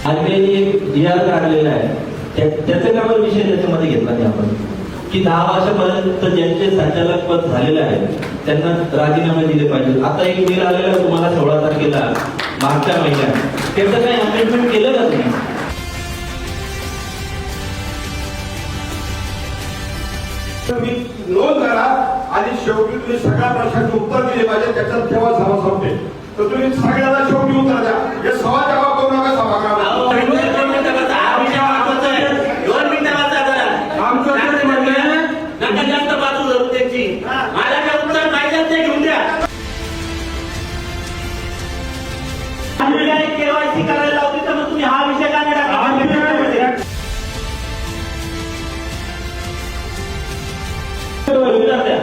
आरबीआयने एक DR काढलेला आहे, त्याचा काय विषय त्याच्यामध्ये घेतला नाही आपण, की 10 वर्षापर्यंत ज्यांचे संचालक पद झालेले आहे त्यांना राजीनामे दिले पाहिजे. आता एक मेल आलेला तुम्हाला 16 तारखेला मागच्या महिन्यात, त्याचं काही अमेंडमेंट केलं का तुम्ही? तुम्ही नोंद करा आणि शेवटी तुम्ही सगळ्या प्रश्नांचे उत्तर दिले पाहिजे, त्याच्यात तेव्हा सभा संपते. तर तुम्ही सगळ्यांना शेवटी उत्तर द्या. हे सभा जबाब करू नका सभागृहात. जास्त बाजू धरून त्याची मला काय उत्तर पाहिजे ते घेऊन द्या. केवायसी करायला लावते तर मग तुम्ही हा विषय का नाही टाकला? उत्तर द्या.